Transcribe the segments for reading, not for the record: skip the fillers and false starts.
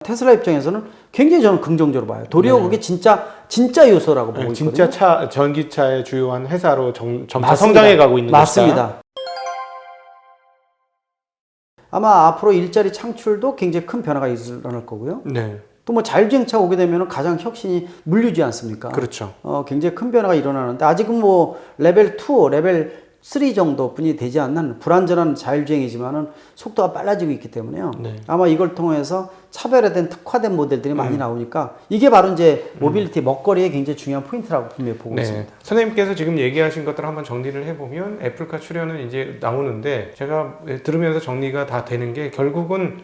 테슬라 입장에서는 굉장히 저는 긍정적으로 봐요. 도리어 네. 그게 진짜 요소라고 보고 있거든요. 진짜 전기차의 주요한 회사로 점차 맞습니다. 성장해 가고 있는 맞습니다. 것이다. 아마 앞으로 일자리 창출도 굉장히 큰 변화가 일어날 거고요. 네. 또 뭐 자율주행차 오게 되면 가장 혁신이 물류지 않습니까? 그렇죠. 굉장히 큰 변화가 일어나는데 아직은 뭐 레벨 2, 레벨 3 정도뿐이 되지 않는 불완전한 자율주행이지만은 속도가 빨라지고 있기 때문에요. 네. 아마 이걸 통해서 차별화된 특화된 모델들이 많이 나오니까 이게 바로 이제 모빌리티 먹거리의 굉장히 중요한 포인트라고 분명히 보고 네. 있습니다. 선생님께서 지금 얘기하신 것들을 한번 정리를 해보면 애플카 출연은 이제 나오는데 제가 들으면서 정리가 다 되는 게 결국은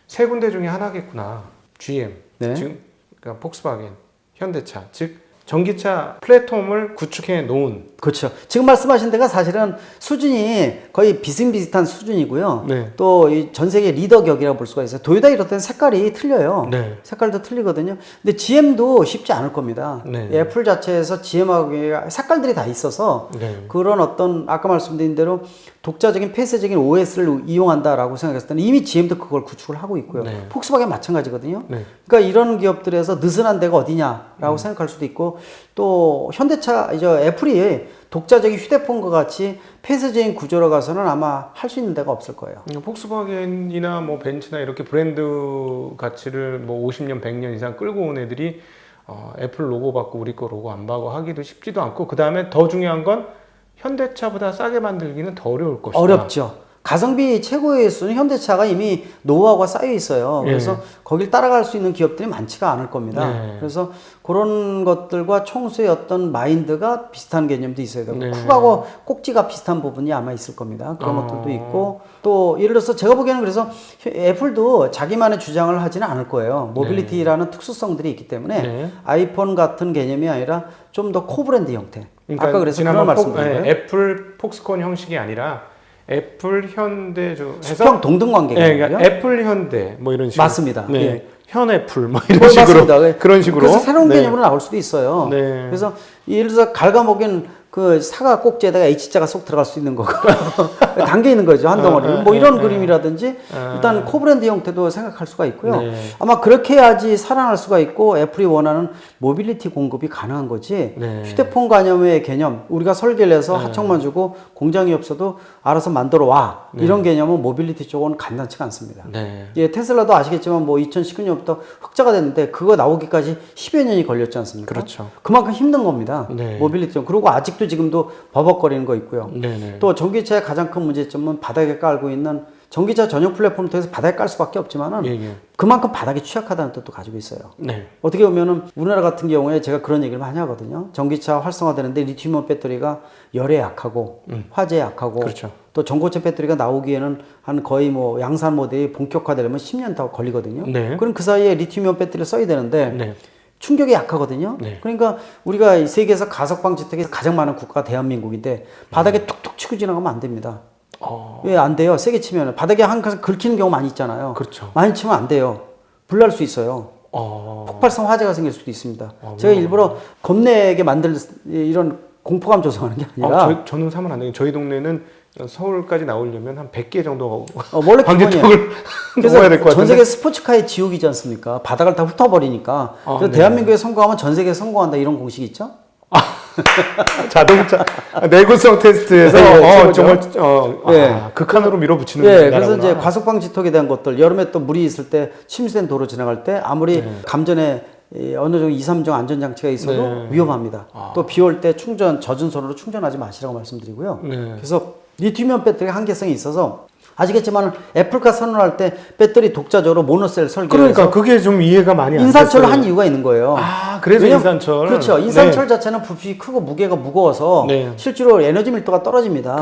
세 군데 중에 하나겠구나. GM, 네. 지금 그러니까 폭스바겐, 현대차, 즉 전기차 플랫폼을 구축해 놓은. 그렇죠. 지금 말씀하신 데가 사실은 수준이 거의 비슷비슷한 수준이고요. 네. 또 전 세계 리더격이라고 볼 수가 있어요. 도요타 이렇던 색깔이 틀려요. 네. 색깔도 틀리거든요. 근데 GM도 쉽지 않을 겁니다. 네. 애플 자체에서 GM하고 색깔들이 다 있어서 네. 그런 어떤 아까 말씀드린 대로 독자적인 폐쇄적인 OS를 이용한다라고 생각했을 때는 이미 GM도 그걸 구축을 하고 있고요. 네. 폭스바겐 마찬가지거든요. 네. 그러니까 이런 기업들에서 느슨한 데가 어디냐라고 생각할 수도 있고 또 현대차 이제 애플이 독자적인 휴대폰과 같이 폐쇄적인 구조로 가서는 아마 할 수 있는 데가 없을 거예요. 폭스바겐이나 뭐 벤츠나 이렇게 브랜드 가치를 뭐 50년, 100년 이상 끌고 온 애들이 애플 로고 받고 우리 거 로고 안 받고 하기도 쉽지도 않고 그 다음에 더 중요한 건 현대차보다 싸게 만들기는 더 어려울 것이다. 어렵죠. 가성비 최고의 수는 현대차가 이미 노하우가 쌓여 있어요. 그래서 거길 따라갈 수 있는 기업들이 많지가 않을 겁니다. 그래서 그런 것들과 총수의 어떤 마인드가 비슷한 개념도 있어야 되고 쿡하고 꼭지가 비슷한 부분이 아마 있을 겁니다. 그런 것들도 있고 또 예를 들어서 제가 보기에는 그래서 애플도 자기만의 주장을 하지는 않을 거예요. 모빌리티라는 특수성들이 있기 때문에 아이폰 같은 개념이 아니라 좀 더 코브랜드 형태. 그러니까 아까 그래서 그런 말씀드린 거예요. 애플 폭스콘 형식이 아니라 애플 현대 해서 수평 동등 관계가 그러니까 애플 현대 뭐 이런 식으로 맞습니다. 네. 예. 현 애플 뭐 이런 식으로 맞습니다. 그런 식으로 그래서 새로운 개념으로 나올 수도 있어요. 네. 그래서 예를 들어서 갉아먹인 그 사과 꼭지에다가 H자가 쏙 들어갈 수 있는 거고 담겨 있는 거죠 한 덩어리. 뭐 이런 그림이라든지 일단 코브랜드 형태도 생각할 수가 있고요. 아마 그렇게 해야지 살아날 수가 있고 애플이 원하는 모빌리티 공급이 가능한 거지. 휴대폰 가념의 개념 우리가 설계를 해서 하청만 주고 공장이 없어도 알아서 만들어 와 이런 개념은 모빌리티 쪽은 간단치가 않습니다. 예, 테슬라도 아시겠지만 뭐 2019년부터 흑자가 됐는데 그거 나오기까지 10여 년이 걸렸지 않습니까? 그렇죠. 그만큼 힘든 겁니다. 모빌리티 쪽. 그리고 아직도 지금도 버벅거리는 거 있고요. 또 전기차의 가장 큰 문제점은 바닥에 깔고 있는 전기차 전용 플랫폼을 통해서 바닥에 깔 수밖에 없지만은 그만큼 바닥이 취약하다는 뜻도 가지고 있어요. 어떻게 보면은 우리나라 같은 경우에 제가 그런 얘기를 많이 하거든요. 전기차 활성화되는데 리튬이온 배터리가 열에 약하고 화재에 약하고 또 전고체 배터리가 나오기에는 한 거의 뭐 양산 모델이 본격화되려면 10년 더 걸리거든요. 그럼 그 사이에 리튬이온 배터리를 써야 되는데 충격이 약하거든요. 그러니까 우리가 이 세계에서 가석방 주택이 가장 많은 국가가 대한민국인데 바닥에 툭툭 치고 지나가면 안 됩니다. 왜 안 돼요? 세게 치면 바닥에 한 칸 긁히는 경우 많이 있잖아요. 많이 치면 안 돼요. 불날 수 있어요. 폭발성 화재가 생길 수도 있습니다. 제가 일부러 겁내게 만들 이런 공포감 조성하는 게 아니라 저는 사면 안 돼요. 저희 동네는 서울까지 나오려면 한 100개 정도 원래 방지턱을 그래서 넘어야 될 것 같은데. 전 세계 스포츠카의 지옥이지 않습니까? 바닥을 다 훑어버리니까. 그래서 대한민국에 성공하면 전 세계에 성공한다 이런 공식이 있죠? 자동차 내구성 테스트에서 정말 극한으로 밀어붙이는 그래서 이제 과속방 지턱에 대한 것들 여름에 또 물이 있을 때 침수된 도로 지나갈 때 아무리 감전에 어느 정도 2, 3종 안전장치가 있어도 위험합니다. 또 비 올 때 젖은 손으로 충전하지 마시라고 말씀드리고요. 그래서 리튬이온 배터리 한계성이 있어서 아시겠지만 애플카 선언할 때 배터리 독자적으로 모노셀 설계를 그러니까 그게 좀 이해가 많이 안 됐어요. 인산철을 한 이유가 있는 거예요. 그래서 인산철. 그렇죠. 인산철 자체는 부피 크고 무게가 무거워서 실제로 에너지 밀도가 떨어집니다.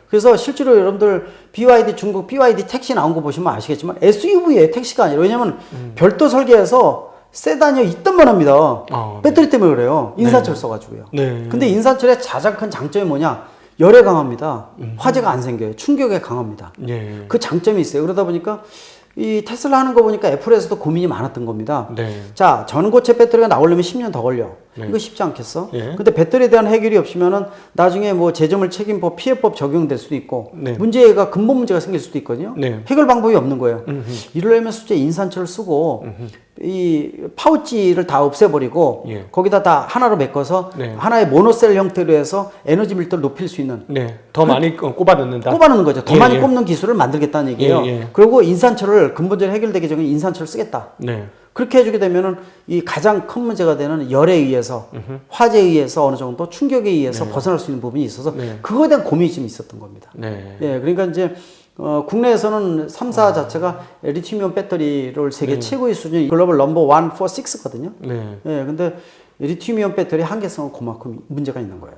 그래서 실제로 여러분들 BYD 중국 BYD 택시 나온 거 보시면 아시겠지만 SUV에 택시가 아니라 왜냐면 별도 설계해서 세단이 있던만 합니다. 배터리 때문에 그래요. 인산철 써가지고요. 근데 인산철의 가장 큰 장점이 뭐냐? 열에 강합니다. 화재가 안 생겨요. 충격에 강합니다. 그 장점이 있어요. 그러다 보니까 이 테슬라 하는 거 보니까 애플에서도 고민이 많았던 겁니다. 자, 전고체 배터리가 나오려면 10년 더 걸려. 이거 쉽지 않겠어? 예. 근데 배터리에 대한 해결이 없으면은 나중에 뭐 재정을 책임법, 피해법 적용될 수도 있고 문제가 근본 문제가 생길 수도 있거든요. 해결 방법이 없는 거예요. 이러려면 수제 인산철을 쓰고 이 파우치를 다 없애버리고 거기다 다 하나로 메꿔서 하나의 모노셀 형태로 해서 에너지 밀도를 높일 수 있는 더 많이 꼽아 넣는다. 꼽아 넣는 거죠. 더 많이 꼽는 기술을 만들겠다는 얘기예요. 그리고 인산철을 근본적으로 해결되기 전에 인산철을 쓰겠다. 그렇게 해주게 되면은 이 가장 큰 문제가 되는 열에 의해서 화재에 의해서 어느 정도 충격에 의해서 벗어날 수 있는 부분이 있어서 그거에 대한 고민이 좀 있었던 겁니다. 그러니까 이제 국내에서는 3사 자체가 리튬이온 배터리를 세계 최고의 수준 글로벌 넘버 1, 4, 6거든요. 근데 리튬이온 배터리 한계성은 그만큼 문제가 있는 거예요.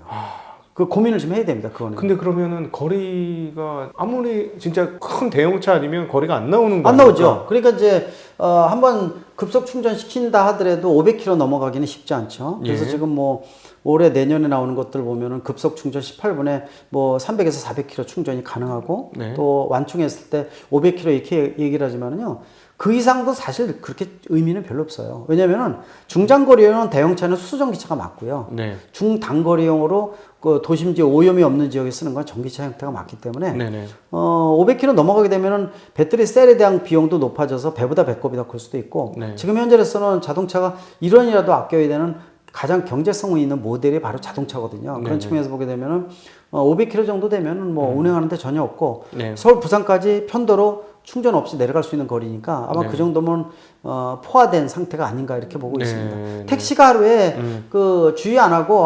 그 고민을 좀 해야 됩니다. 그거는. 근데 그러면은 거리가 아무리 진짜 큰 대형차 아니면 거리가 안 나오는 거예요? 안 나오죠. 그러니까 이제 한번 급속 충전 시킨다 하더라도 500km 넘어가기는 쉽지 않죠. 그래서 지금 뭐 올해 내년에 나오는 것들 보면은 급속 충전 18분에 뭐 300에서 400km 충전이 가능하고 또 완충했을 때 500km 이렇게 얘기를 하지만은요. 그 이상도 사실 그렇게 의미는 별로 없어요. 왜냐면은 중장거리용 대형차는 수소전기차가 맞고요. 중단거리용으로 그 도심지 오염이 없는 지역에 쓰는 건 전기차 형태가 맞기 때문에 500km 넘어가게 되면은 배터리 셀에 대한 비용도 높아져서 배보다 배꼽이 더 클 수도 있고 지금 현재로서는 자동차가 1원이라도 아껴야 되는 가장 경제성 있는 모델이 바로 자동차거든요. 그런 측면에서 보게 되면은 500km 정도 되면은 뭐 운행하는데 전혀 없고 서울 부산까지 편도로 충전 없이 내려갈 수 있는 거리니까 아마 그 정도면 포화된 상태가 아닌가 이렇게 보고 있습니다. 택시가 하루에 그 주의 안 하고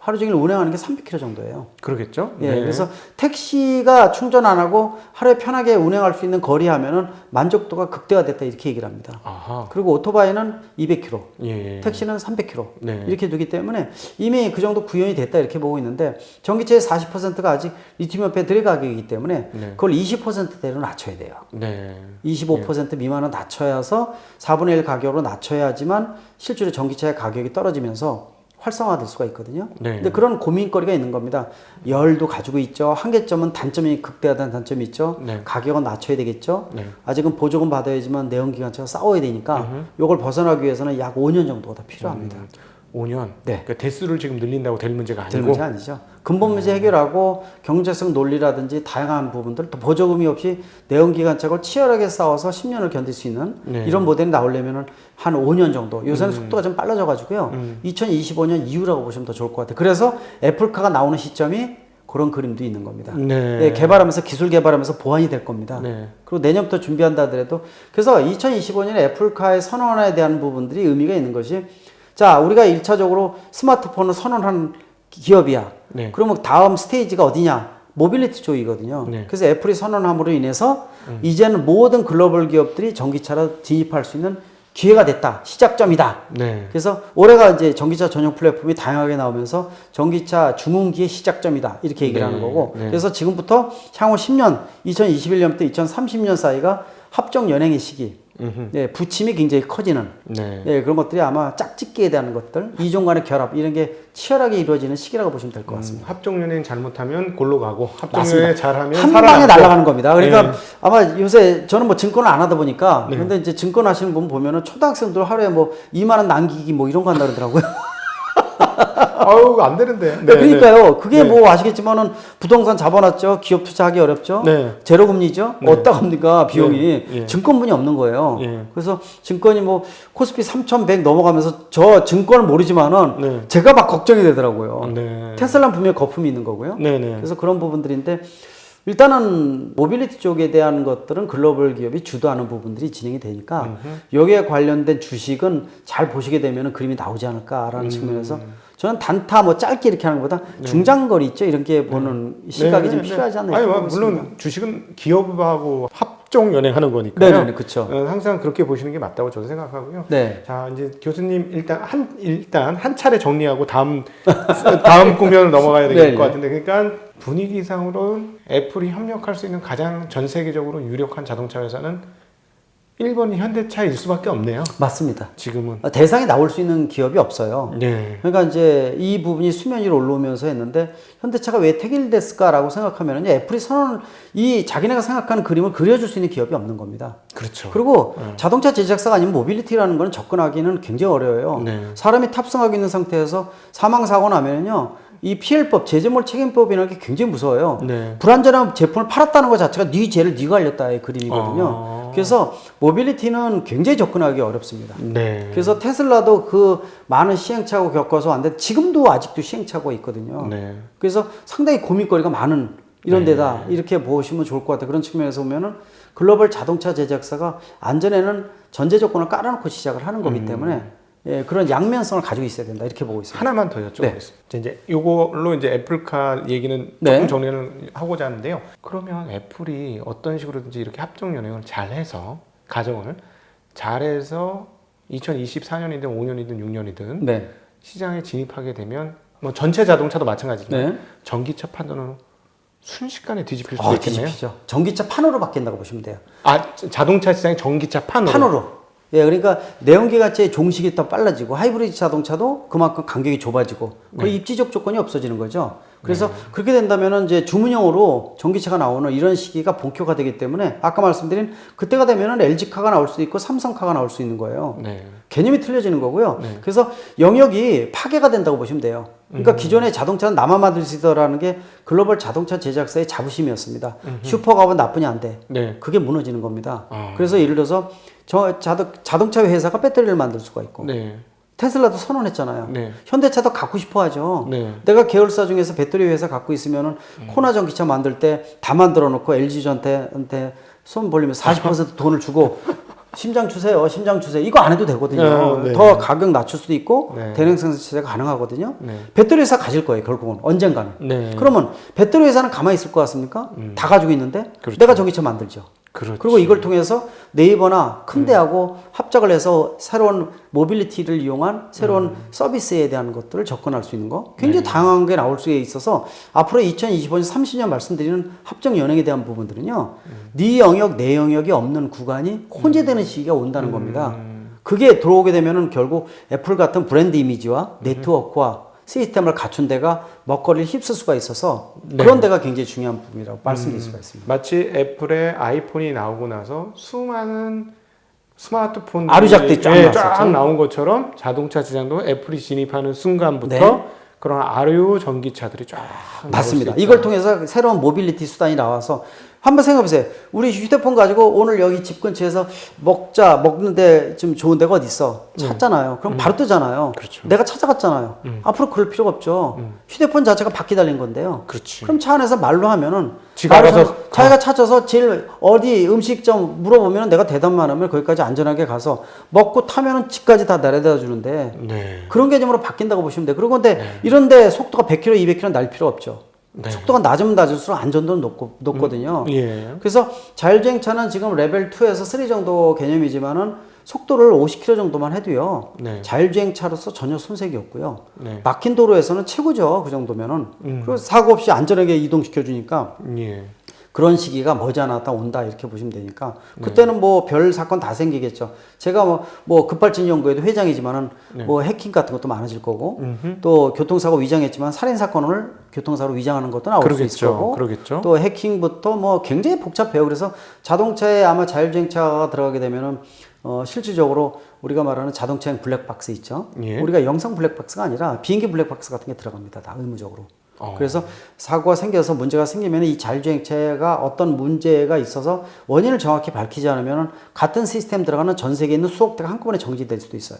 하루 종일 운행하는 게 300km 정도예요. 그러겠죠? 그래서 택시가 충전 안 하고 하루에 편하게 운행할 수 있는 거리 하면은 만족도가 극대화됐다 이렇게 얘기를 합니다. 그리고 오토바이는 200km, 택시는 300km 이렇게 되기 때문에 이미 그 정도 구현이 됐다 이렇게 보고 있는데 전기차의 40%가 아직 리튬이온 배터리 가격이기 때문에 그걸 20%대로 낮춰야 돼요. 25% 미만은 낮춰야서 4분의 1 가격으로 낮춰야지만 실제로 전기차의 가격이 떨어지면서 활성화될 수가 있거든요. 근데 그런 고민거리가 있는 겁니다. 열도 가지고 있죠. 한계점은 단점이 극대화된 단점이 있죠. 가격은 낮춰야 되겠죠. 아직은 보조금 받아야지만 내연기관차가 싸워야 되니까 이걸 벗어나기 위해서는 약 5년 정도가 더 필요합니다. 5년? 그러니까 대수를 지금 늘린다고 될 문제가 아니고? 될 문제 아니죠. 근본 문제 해결하고 경제성 논리라든지 다양한 부분들 또 보조금이 없이 내연기관차를 치열하게 싸워서 10년을 견딜 수 있는 이런 모델이 나오려면 한 5년 정도. 요새는 속도가 좀 빨라져 가지고요. 2025년 이후라고 보시면 더 좋을 것 같아요. 그래서 애플카가 나오는 시점이 그런 그림도 있는 겁니다. 개발하면서 기술 개발하면서 보완이 될 겁니다. 그리고 내년부터 준비한다 하더라도 그래서 2025년에 애플카의 선언에 대한 부분들이 의미가 있는 것이 자, 우리가 1차적으로 스마트폰을 선언한 기업이야. 그러면 다음 스테이지가 어디냐? 모빌리티 쪽이거든요. 그래서 애플이 선언함으로 인해서 이제는 모든 글로벌 기업들이 전기차로 진입할 수 있는 기회가 됐다. 시작점이다. 그래서 올해가 이제 전기차 전용 플랫폼이 다양하게 나오면서 전기차 주문기의 시작점이다. 이렇게 얘기를 하는 거고. 그래서 지금부터 향후 10년, 2021년부터 2030년 사이가 합종 연행의 시기. 부침이 굉장히 커지는 그런 것들이 아마 짝짓기에 대한 것들, 이종 간의 결합 이런 게 치열하게 이루어지는 시기라고 보시면 될 것 같습니다. 합종연행 잘못하면 골로 가고 합종연행 잘하면 한 방에 날아가는 겁니다. 그러니까 아마 요새 저는 뭐 증권을 안 하다 보니까 근데 이제 증권 하시는 분 보면은 초등학생들 하루에 뭐 2만 원 남기기 뭐 이런 거 한다 그러더라고요. 아유, 안 되는데. 그러니까요. 그게 뭐 아시겠지만은 부동산 잡아놨죠. 기업 투자하기 어렵죠. 제로금리죠. 어디다갑니까 비용이. 증권분이 없는 거예요. 그래서 증권이 뭐 코스피 3,100 넘어가면서 저 증권을 모르지만은 제가 막 걱정이 되더라고요. 테슬라는 분명히 거품이 있는 거고요. 그래서 그런 부분들인데 일단은 모빌리티 쪽에 대한 것들은 글로벌 기업이 주도하는 부분들이 진행이 되니까 여기에 관련된 주식은 잘 보시게 되면 그림이 나오지 않을까라는 측면에서 저는 단타 뭐 짧게 이렇게 하는 것보다 중장거리 있죠. 이런 게 보는 시각이 좀 필요하지 않나요? 아니, 물론 있습니다. 주식은 기업하고 합종 연행하는 거니까요. 그렇죠. 항상 그렇게 보시는 게 맞다고 저도 생각하고요. 자, 이제 교수님 일단 한 차례 정리하고 다음 국면으로 넘어가야 될 것 같은데, 그러니까 분위기상으로는 애플이 협력할 수 있는 가장 전 세계적으로 유력한 자동차 회사는 1번이 현대차일 수밖에 없네요. 맞습니다. 지금은. 대상이 나올 수 있는 기업이 없어요. 네. 그러니까 이제 이 부분이 수면 위로 올라오면서 했는데 현대차가 왜 택일됐을까라고 생각하면은 애플이 이 자기네가 생각하는 그림을 그려줄 수 있는 기업이 없는 겁니다. 그렇죠. 그리고 자동차 제작사가 아니면 모빌리티라는 거는 접근하기는 굉장히 어려워요. 네. 사람이 탑승하고 있는 상태에서 사망사고 나면은요, 이 PL법, 제재물 책임법이라는 게 굉장히 무서워요. 네. 불안전한 제품을 팔았다는 것 자체가 네 죄를 네가 알렸다의 그림이거든요. 그래서 모빌리티는 굉장히 접근하기 어렵습니다. 네. 그래서 테슬라도 그 많은 시행착오 겪어서 왔는데 지금도 아직도 시행착오가 있거든요. 네. 그래서 상당히 고민거리가 많은 이런 데다 이렇게 보시면 좋을 것 같아요. 그런 측면에서 보면은 글로벌 자동차 제작사가 안전에는 전제 조건을 깔아놓고 시작을 하는 거기 때문에 예, 그런 양면성을 가지고 있어야 된다 이렇게 보고 있습니다. 하나만 더 여쭤보겠습니다. 이제 요걸로 이제 애플카 얘기는 조금 네. 정리를 하고자 하는데요. 그러면 애플이 어떤 식으로든지 이렇게 합종 연행을 잘해서 가정을 잘해서 2024년이든 5년이든 6년이든 네. 시장에 진입하게 되면 뭐 전체 자동차도 마찬가지지만 네. 전기차 판도는 순식간에 뒤집힐 수 있겠네요. 뒤집히죠. 전기차 판으로 바뀐다고 보시면 돼요. 자동차 시장이 전기차 판으로. 판으로. 예, 그러니까 내연기관차의 종식이 더 빨라지고 하이브리드 자동차도 그만큼 간격이 좁아지고 거의 입지적 조건이 없어지는 거죠. 그래서 그렇게 된다면은 이제 주문형으로 전기차가 나오는 이런 시기가 본격화되기 때문에 아까 말씀드린 그때가 되면은 LG카가 나올 수도 있고 삼성카가 나올 수 있는 거예요. 네. 개념이 틀려지는 거고요. 그래서 영역이 파괴가 된다고 보시면 돼요. 그러니까 기존의 자동차는 나만 만들 수 있다라는 게 글로벌 자동차 제작사의 자부심이었습니다. 슈퍼갑은 나쁘냐 안 돼. 네. 그게 무너지는 겁니다. 그래서 예를 들어서 자동차 회사가 배터리를 만들 수가 있고 네. 테슬라도 선언했잖아요. 네. 현대차도 갖고 싶어 하죠. 네. 내가 계열사 중에서 배터리 회사 갖고 있으면은 코나 전기차 만들 때 다 만들어 놓고 LG전한테 손 벌리면 40% 돈을 주고 심장 주세요. 심장 주세요. 이거 안 해도 되거든요. 네. 더 가격 낮출 수도 있고 네. 대량 생산체가 가능하거든요. 네. 배터리 회사 가질 거예요. 결국은 언젠가는. 네. 그러면 배터리 회사는 가만히 있을 것 같습니까? 다 가지고 있는데 그렇죠. 내가 전기차 만들죠. 그렇지. 그리고 이걸 통해서 네이버나 큰 데하고 합작을 해서 새로운 모빌리티를 이용한 새로운 서비스에 대한 것들을 접근할 수 있는 거 굉장히 다양한 게 나올 수 있어서 앞으로 2025년 30년 말씀드리는 합정 연행에 대한 부분들은요 네 영역 내 영역이 없는 구간이 혼재되는 시기가 온다는 겁니다. 그게 들어오게 되면은 결국 애플 같은 브랜드 이미지와 네트워크와 시스템을 갖춘 데가 먹거리를 휩쓸 수가 있어서 그런 데가 굉장히 중요한 부분이라고 말씀드릴 수가 있습니다. 마치 애플의 아이폰이 나오고 나서 수많은 스마트폰 아류작들이 쫙 나왔었죠. 나온 것처럼 자동차 시장도 애플이 진입하는 순간부터 네. 그런 아류 전기차들이 쫙 맞습니다. 이걸 통해서 새로운 모빌리티 수단이 나와서 한번 생각해보세요. 우리 휴대폰 가지고 오늘 여기 집 근처에서 먹는데 좀 좋은 데가 어디 있어? 찾잖아요. 그럼 바로 뜨잖아요. 그렇죠. 내가 찾아갔잖아요. 앞으로 그럴 필요가 없죠. 휴대폰 자체가 바퀴 달린 건데요. 그렇지. 그럼 차 안에서 말로 하면은 지가 알아서 자기가 찾아서 제일 어디 음식점 물어보면 내가 대답만 하면 거기까지 안전하게 가서 먹고 타면은 집까지 다 내려다 주는데 네. 그런 개념으로 바뀐다고 보시면 돼요. 그리고 근데 이런데 속도가 100km, 200km 날 필요 없죠. 네. 속도가 낮으면 낮을수록 안전도는 높거든요. 예. 그래서 자율주행차는 지금 레벨 2에서 3 정도 개념이지만은 속도를 50km 정도만 해도요. 네. 자율주행차로서 전혀 손색이 없고요. 네. 막힌 도로에서는 최고죠. 그 정도면은. 그리고 사고 없이 안전하게 이동시켜 주니까 예. 그런 시기가 머지않았다 온다 이렇게 보시면 되니까 그때는 뭐 별 사건 다 생기겠죠. 제가 뭐 급발진 연구에도 회장이지만은 뭐 해킹 같은 것도 많아질 거고 또 교통사고 위장했지만 살인 사건을 교통사고로 위장하는 것도 나올 수 있을 거고 그러겠죠. 또 해킹부터 뭐 굉장히 복잡해요. 그래서 자동차에 아마 자율주행차가 들어가게 되면은 실질적으로 우리가 말하는 자동차용 블랙박스 있죠. 예. 우리가 영상 블랙박스가 아니라 비행기 블랙박스 같은 게 들어갑니다. 다 의무적으로. 그래서 사고가 생겨서 문제가 생기면 이 자율주행차가 어떤 문제가 있어서 원인을 정확히 밝히지 않으면 같은 시스템 들어가는 전 세계에 있는 수억 대가 한꺼번에 정지될 수도 있어요.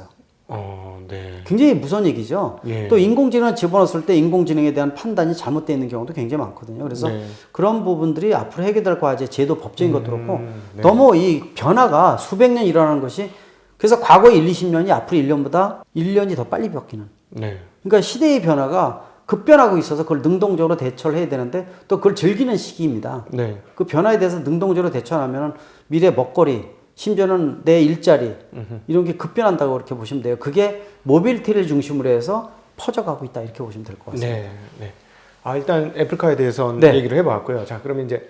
네. 굉장히 무서운 얘기죠. 예. 또 인공지능을 집어넣었을 때 인공지능에 대한 판단이 잘못되어 있는 경우도 굉장히 많거든요. 그래서 네. 그런 부분들이 앞으로 해결될 과제, 제도, 법적인 것도 그렇고 네. 너무 이 변화가 수백 년 일어나는 것이 그래서 과거 1, 20년이 앞으로 1년보다 1년이 더 빨리 바뀌는. 네. 그러니까 시대의 변화가 급변하고 있어서 그걸 능동적으로 대처를 해야 되는데 또 그걸 즐기는 시기입니다. 네. 그 변화에 대해서 능동적으로 대처하면 미래 먹거리, 심지어는 내 일자리 이런 게 급변한다고 그렇게 보시면 돼요. 그게 모빌리티를 중심으로 해서 퍼져가고 있다 이렇게 보시면 될 것 같습니다. 네. 네. 일단 애플카에 대해서 네. 얘기를 해봤고요. 자, 그러면 이제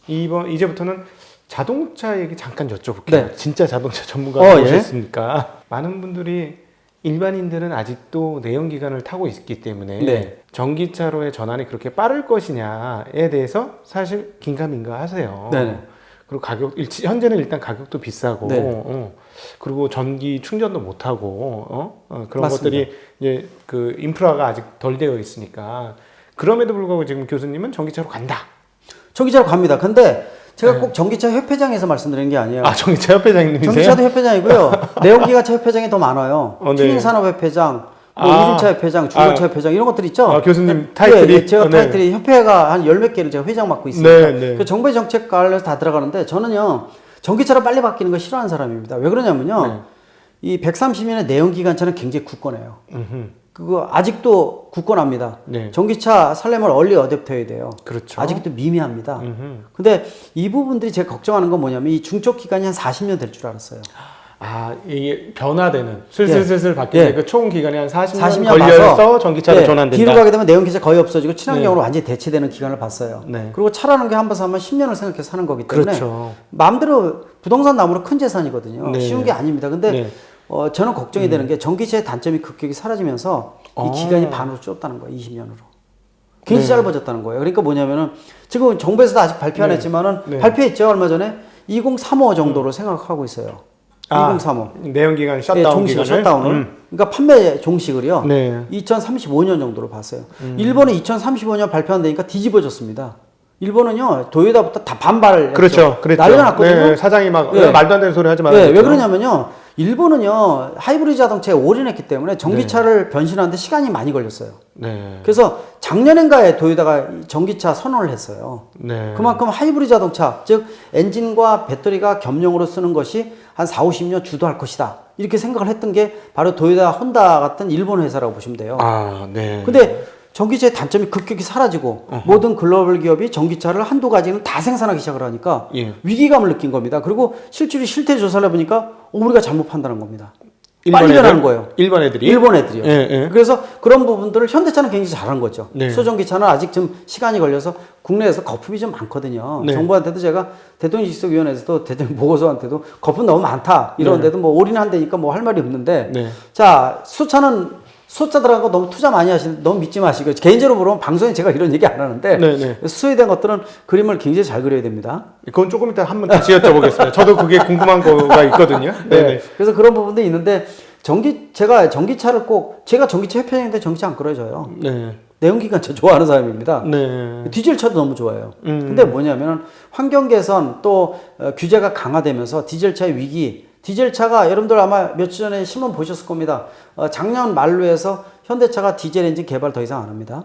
이제부터는 자동차 얘기 잠깐 여쭤볼게요. 네. 진짜 자동차 전문가가 예. 오셨으니까. 많은 분들이 일반인들은 아직도 내연기관을 타고 있기 때문에 네. 전기차로의 전환이 그렇게 빠를 것이냐에 대해서 사실 긴가민가 하세요. 네네. 그리고 현재는 일단 가격도 비싸고, 네. 그리고 전기 충전도 못하고, 그런 맞습니다. 것들이 이제 그 인프라가 아직 덜 되어 있으니까. 그럼에도 불구하고 지금 교수님은 전기차로 간다. 전기차로 갑니다. 근데 제가 네. 꼭 전기차 협회장에서 말씀드리는 게 아니에요. 아, 전기차 협회장님이세요? 전기차도 협회장이고요. 내연기관차 협회장이 더 많아요. 네. 튜닝산업협회장, 이륜차 협회장, 중고차 협회장 이런 것들 있죠. 교수님 타이틀이? 예, 제가 타이틀이 협회가 한 10몇 개를 제가 회장 맡고 있습니다. 네, 네. 그 정부의 정책 관련해서 다 들어가는데 저는요. 전기차로 빨리 바뀌는 거 싫어하는 사람입니다. 왜 그러냐면요. 네. 이 130년의 내연기관차는 굉장히 굳건해요. 음흠. 그거 아직도 굳건합니다. 네. 전기차 살려면 얼리 어댑터야 돼요. 그렇죠. 아직도 미미합니다. 음흠. 근데 이 부분들이 제가 걱정하는 건 뭐냐면 이 중촉 기간이 한 40년 될 줄 알았어요. 아, 이게 변화되는 슬슬 바뀌는 예. 그 총 기간이 한 40년 40년 걸려서 봐서 전기차로 전환된다. 뒤로 가게 되면 내연기차 거의 없어지고 친환경으로 완전히 대체되는 기간을 봤어요. 네. 그리고 차라는 게 한 번 사면 10년을 생각해서 사는 거기 때문에 그렇죠. 마음대로 부동산 나무로 큰 재산이거든요. 네. 쉬운 게 아닙니다. 근데 네. 저는 걱정이 되는 게 전기차의 단점이 급격히 사라지면서 이 기간이 반으로 줄었다는 거예요. 20년으로. 굉장히 짧아졌다는 거예요. 그러니까 뭐냐면은 지금 정부에서도 아직 발표 안 했지만은 발표했죠. 얼마 전에 2035 정도로 생각하고 있어요. 2035. 내연기관 셧다운 종식을 기간을? 셧다운을. 그러니까 판매 종식을요. 네. 2035년 정도로 봤어요. 일본이 2035년 발표한다니까 뒤집어졌습니다. 일본은요 도요타부터 다 반발했죠. 그렇죠. 난리가 났거든요. 네, 사장이 막 네. 말도 안 되는 소리 하지 네, 말아요. 왜 그러냐면요. 일본은요 하이브리드 자동차에 올인했기 때문에 전기차를 변신하는데 시간이 많이 걸렸어요. 네. 그래서 작년인가에 도요타가 전기차 선언을 했어요. 네. 그만큼 하이브리드 자동차, 즉 엔진과 배터리가 겸용으로 쓰는 것이 한 4, 50년 주도할 것이다. 이렇게 생각을 했던 게 바로 도요타, 혼다 같은 일본 회사라고 보시면 돼요. 아, 네. 근데 전기차의 단점이 급격히 사라지고 모든 글로벌 기업이 전기차를 한두 가지는 다 생산하기 시작을 하니까 예. 위기감을 느낀 겁니다. 그리고 실제로 실태 조사를 해보니까 우리가 잘못 판단한 겁니다. 일본 빨리 애들? 변하는 거예요. 일본 애들이? 일본 애들이요. 예, 예. 그래서 그런 부분들을 현대차는 굉장히 잘한 거죠. 네. 수전기차는 아직 좀 시간이 걸려서 국내에서 거품이 좀 많거든요. 네. 정부한테도 제가 대통령직속위원회에서도 대통령 보고서한테도 거품 너무 많다 이러는데도 뭐 올인한다니까 뭐 할 말이 없는데 네. 자 수차는 숫자 들어간 거 너무 투자 많이 하시는 너무 믿지 마시고 개인적으로 보면 방송에 제가 이런 얘기 안 하는데 네. 수에 대한 것들은 그림을 굉장히 잘 그려야 됩니다. 그건 조금 이따 한번 다시 여쭤보겠습니다. 저도 그게 궁금한 거가 있거든요. 네. 그래서 그런 부분도 있는데 제가 전기차를 제가 전기차 협회장인데 전기차 안 끌어줘요. 네. 내연기관차 좋아하는 사람입니다. 네. 디젤차도 너무 좋아해요. 근데 뭐냐면 환경 개선 또 규제가 강화되면서 디젤차의 위기, 디젤차가 여러분들 아마 며칠 전에 신문 보셨을 겁니다. 작년 말로 해서 현대차가 디젤 엔진 개발 더 이상 안 합니다.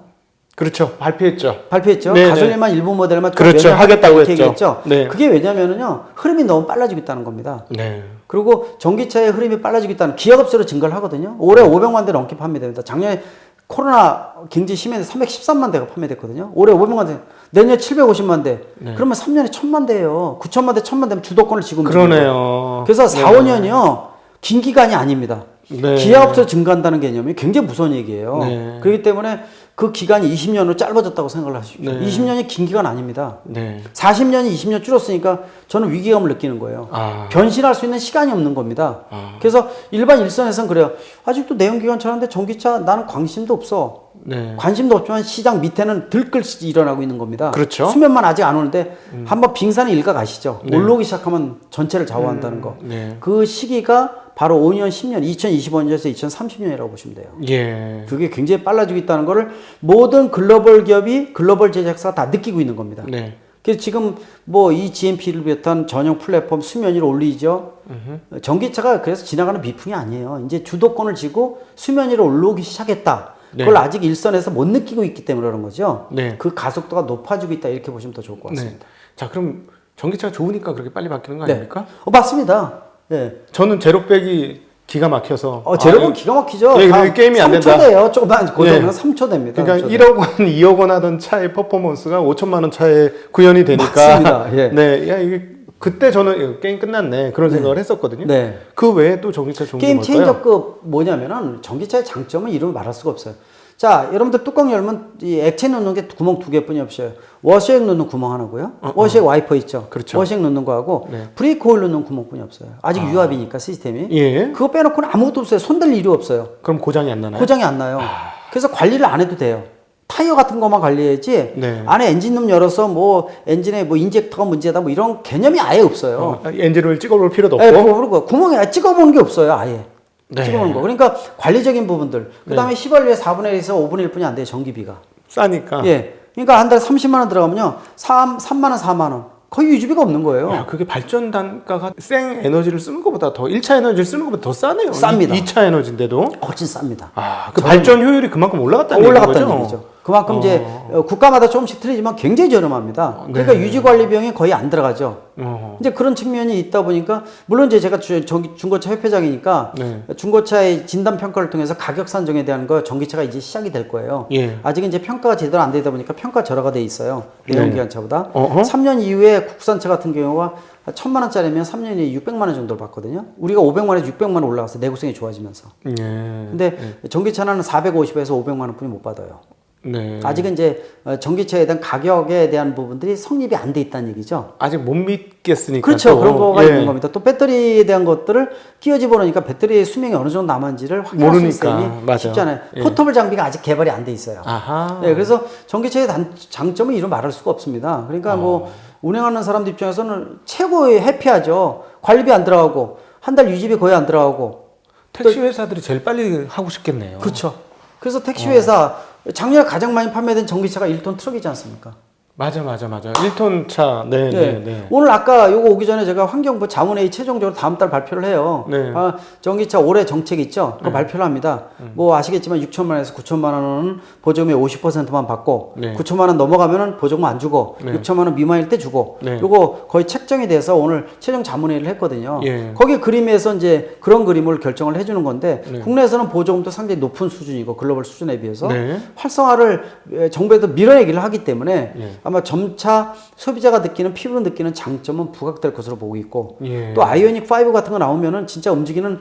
그렇죠. 발표했죠. 발표했죠. 네네. 가솔린만 일부 모델만 그렇죠. 하겠다고 이렇게 했죠. 얘기했죠. 네. 그게 왜냐면은요 흐름이 너무 빨라지고 있다는 겁니다. 네. 그리고 전기차의 흐름이 빨라지고 있다는 기하급수로 증가를 하거든요. 올해 500만 대 넘게 판매됩니다. 작년에 코로나 굉장히 심했는데 313만 대가 판매됐거든요. 올해 500만 대, 내년에 750만 대. 그러면 3년에 1000만 대예요. 9천만 대, 1000만 대면 주도권을 쥐고 있는 거예요. 그러네요. 그래서 4, 5년이요. 긴 기간이 아닙니다. 네. 기하업소 증가한다는 개념이 굉장히 무서운 얘기예요. 네. 그렇기 때문에 그 기간이 20년으로 짧아졌다고 생각을 하십시오. 네. 20년이 긴 기간 아닙니다. 네. 40년이 20년 줄었으니까 저는 위기감을 느끼는 거예요. 아. 변신할 수 있는 시간이 없는 겁니다. 아. 그래서 일반 일선에서는 그래요. 아직도 내연기관차인데 전기차 나는 관심도 없어. 네. 관심도 없지만 시장 밑에는 들끓이 일어나고 있는 겁니다. 그렇죠. 수면만 아직 안 오는데 한번 빙산에 일가 가시죠. 네. 올라오기 시작하면 전체를 좌우한다는 거. 네. 그 시기가 바로 5년, 10년, 2025년에서 2030년이라고 보시면 돼요. 예. 그게 굉장히 빨라지고 있다는 거를 모든 글로벌 기업이 글로벌 제작사가 다 느끼고 있는 겁니다. 네. 그래서 지금 뭐 이 GMP를 비롯한 전용 플랫폼 수면 위로 올리죠. 전기차가 그래서 지나가는 미풍이 아니에요. 이제 주도권을 쥐고 수면 위로 올라오기 시작했다. 네. 그걸 아직 일선에서 못 느끼고 있기 때문에 그런 거죠. 네. 그 가속도가 높아지고 있다 이렇게 보시면 더 좋을 것 같습니다. 네. 자, 그럼 전기차가 좋으니까 그렇게 빨리 바뀌는 거 네. 아닙니까? 맞습니다. 네. 저는 제로백이 기가 막혀서 제로는 기가 막히죠. 예, 그게 게임이 안 된다. 3초 돼요. 조금만 고정하면 예. 3초 됩니다. 그러니까 3초 1억 원, 2억 원 하던 차의 퍼포먼스가 5천만 원 차에 구현이 되니까 맞습니다. 예. 네, 야 이게 그때 저는 게임 끝났네 그런 생각을 했었거든요. 네. 그 외에 또 전기차 좋은 게 게임 뭘까요? 체인저급 뭐냐면은 전기차의 장점은 이루 말할 수가 없어요. 자, 여러분들 뚜껑 열면 이 액체 넣는 게 구멍 2개뿐이 없어요. 워시액 넣는 구멍 하나고요. 워시액 와이퍼 있죠. 그렇죠. 워시액 넣는 거하고 브레이크 오일 넣는 구멍뿐이 없어요. 아직 유압이니까 시스템이. 예. 그거 빼놓고는 아무것도 없어요. 손댈 일이 없어요. 그럼 고장이 안 나나요? 고장이 안 나요. 그래서 관리를 안 해도 돼요. 타이어 같은 것만 관리해야지 안에 엔진룸 열어서 뭐 엔진에 뭐 인젝터가 문제다 뭐 이런 개념이 아예 없어요. 엔진오일 찍어볼 필요도 없고. 네, 그리고 구멍에 찍어보는 게 없어요. 아예. 찍어보는 거. 그러니까 관리적인 부분들. 그 다음에 휘발유의 4분의 1에서 5분의 1뿐이 안 돼요. 전기비가. 싸니까. 예. 그러니까 한 달에 30만 원 들어가면요. 3만 원, 4만 원. 거의 유지비가 없는 거예요. 야, 그게 발전 단가가 생 에너지를 쓰는 것보다 더 1차 에너지를 쓰는 것보다 더 싸네요. 쌉니다. 2차 에너지인데도. 훨씬 쌉니다. 그 발전 효율이 그만큼 올라갔다는 얘기죠. 그만큼 이제 국가마다 조금씩 틀리지만 굉장히 저렴합니다. 그러니까 유지 관리 비용이 거의 안 들어가죠. 이제 그런 측면이 있다 보니까 물론 이제 제가 중고차 협회장이니까 중고차의 진단 평가를 통해서 가격 산정에 대한 거 전기차가 이제 시작이 될 거예요. 아직은 이제 평가가 제대로 안 되다 보니까 평가 절하가 돼 있어요. 내연기관차보다. 3년 이후에 국산차 같은 경우가 1,000만 원짜리면 3년에 600만 원 정도를 받거든요. 우리가 500만 원에서 600만 원 올라갔어요. 내구성이 좋아지면서. 근데 전기차는 450에서 500만 원뿐이 못 받아요. 아직은 이제 전기차에 대한 가격에 대한 부분들이 성립이 안 돼 있다는 얘기죠. 아직 못 믿겠으니까. 그렇죠. 그런 거가 있는 겁니다. 또 배터리에 대한 것들을 끼워 집어넣으니까 배터리의 수명이 어느 정도 남았는지를 확인할 수 있으니 쉽잖아요. 포터블 장비가 아직 개발이 안 돼 있어요. 네, 그래서 전기차의 장점은 이루 말할 수가 없습니다. 그러니까 뭐 운행하는 사람들 입장에서는 최고의 해피하죠. 관리비 안 들어가고 한 달 유지비 거의 안 들어가고. 택시 회사들이 제일 빨리 하고 싶겠네요. 그렇죠. 그래서 택시 회사 작년에 가장 많이 판매된 전기차가 1톤 트럭이지 않습니까? 맞아. 1톤 차. 네. 오늘 아까 요거 오기 전에 제가 환경부 자문회의 최종적으로 다음 달 발표를 해요. 전기차 올해 정책 있죠? 그거 발표를 합니다. 뭐 아시겠지만 6천만 원에서 9천만 원은 보조금의 50%만 받고 9천만 원 넘어가면은 보조금 안 주고 6천만 원 미만일 때 주고 요거 거의 책정이 돼서 오늘 최종 자문회의를 했거든요. 거기 그림에서 이제 그런 그림을 결정을 해주는 건데 국내에서는 보조금도 상당히 높은 수준이고 글로벌 수준에 비해서 활성화를 정부에도 밀어내기를 하기 때문에 아마 점차 소비자가 느끼는 피부로 느끼는 장점은 부각될 것으로 보고 있고 또 아이오닉 5 같은 거 나오면은 진짜 움직이는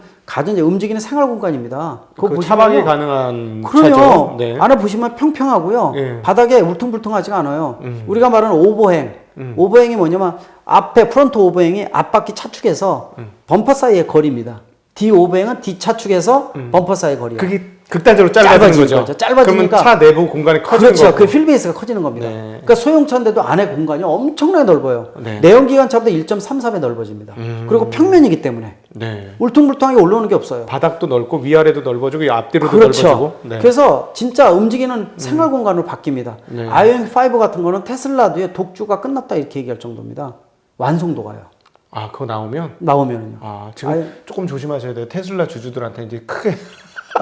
움직이는 생활 공간입니다. 그거 차박이 가능한 그럼요. 차죠. 안에 보시면 평평하고요. 바닥에 울퉁불퉁하지가 않아요. 우리가 말하는 오버행. 오버행이 뭐냐면 앞에 프론트 오버행이 앞바퀴 차축에서 범퍼 사이의 거리입니다. 뒤 오버행은 뒤 차축에서 범퍼 사이의 거리예요. 그게 극단적으로 짧아지는 거죠. 짧아지니까 그러면 차 내부 공간이 커지는 그렇죠. 거고. 그 휠베이스가 커지는 겁니다. 그러니까 소형차인데도 안에 공간이 엄청나게 넓어요. 내연기관차보다 1.33배 넓어집니다. 그리고 평면이기 때문에 울퉁불퉁하게 올라오는 게 없어요. 바닥도 넓고 위아래도 넓어지고 앞뒤로도 그렇죠. 넓어지고. 그래서 진짜 움직이는 생활 공간으로 바뀝니다. 아이오닉 5 같은 거는 테슬라도의 독주가 끝났다 이렇게 얘기할 정도입니다. 완성도가요. 그거 나오면요. 지금 조금 조심하셔야 돼요. 테슬라 주주들한테 이제 크게.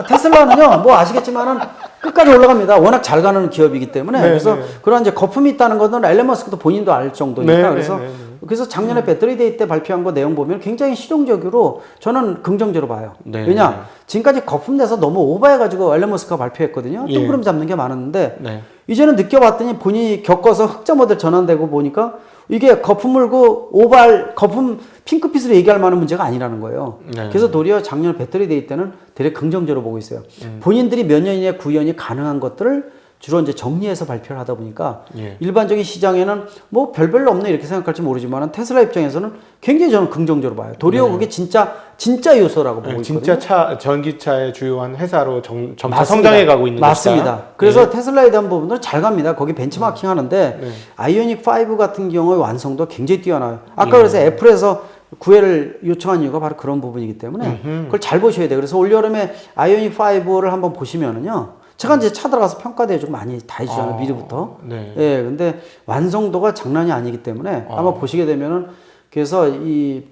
테슬라는요, 뭐 아시겠지만은 끝까지 올라갑니다. 워낙 잘 가는 기업이기 때문에. 그래서 그런 이제 거품이 있다는 것은 앨런 머스크도 본인도 알 정도니까. 그래서 작년에 배터리 데이 때 발표한 거 내용 보면 굉장히 실용적으로 저는 긍정적으로 봐요. 왜냐? 지금까지 거품 내서 너무 오버해가지고 앨런 머스크가 발표했거든요. 뜬구름 잡는 게 많았는데 이제는 느껴봤더니 본인이 겪어서 흑자 모델 전환되고 보니까 이게 거품 물고 거품 핑크빛으로 얘기할 만한 문제가 아니라는 거예요. 그래서 도리어 작년 배터리 데이 때는 되게 긍정적으로 보고 있어요. 본인들이 몇 년 이내 구현이 가능한 것들을 주로 이제 정리해서 발표를 하다 보니까 일반적인 시장에는 뭐 별별로 없네 이렇게 생각할지 모르지만 테슬라 입장에서는 굉장히 저는 긍정적으로 봐요. 도리어 그게 진짜 요소라고 보고 있거든요. 진짜 전기차의 주요한 회사로 점차 성장해 가고 있는 맞습니다. 것이다. 그래서 테슬라에 대한 부분들은 잘 갑니다. 거기 벤치마킹 하는데 아이오닉 5 같은 경우의 완성도 굉장히 뛰어나요. 아까 그래서 애플에서 구애를 요청한 이유가 바로 그런 부분이기 때문에 그걸 잘 보셔야 돼요. 그래서 올여름에 아이오닉 5를 한번 보시면은요. 제가 이제 차 들어가서 평가 대회 좀 많이 다 해주잖아요. 미리부터. 근데 완성도가 장난이 아니기 때문에 아마 보시게 되면은 그래서 이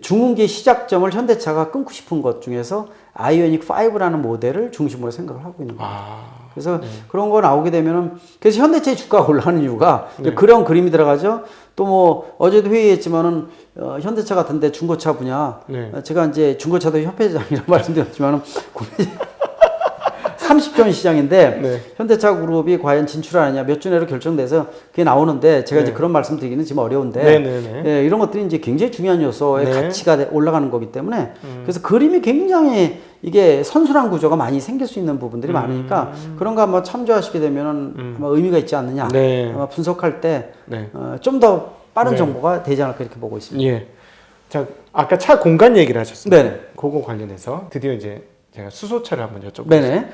중흥기 시작점을 현대차가 끊고 싶은 것 중에서 아이오닉 5라는 모델을 중심으로 생각을 하고 있는 겁니다. 그래서 그런 거 나오게 되면은 그래서 현대차의 주가가 올라가는 이유가 그런 그림이 들어가죠. 또 뭐 어제도 회의했지만은 현대차 같은데 중고차 분야 제가 이제 중고차도 협회장이라고 말씀드렸지만은 30조 원 시장인데 네. 현대차 그룹이 과연 진출하느냐 몇 주 내로 결정돼서 그게 나오는데 제가 이제 그런 말씀드리기는 지금 어려운데 예, 이런 것들이 이제 굉장히 중요한 요소의 가치가 올라가는 거기 때문에 그래서 그림이 굉장히 이게 선순환 구조가 많이 생길 수 있는 부분들이 많으니까 그런 거 한번 참조하시게 되면은 아마 의미가 있지 않느냐 아마 분석할 때 좀 더 빠른 정보가 되지 않을까 이렇게 보고 있습니다. 예. 자, 아까 차 공간 얘기를 하셨습니다. 네네. 그거 관련해서 드디어 이제 제가 수소차를 한번 여쭤보겠습니다. 네네.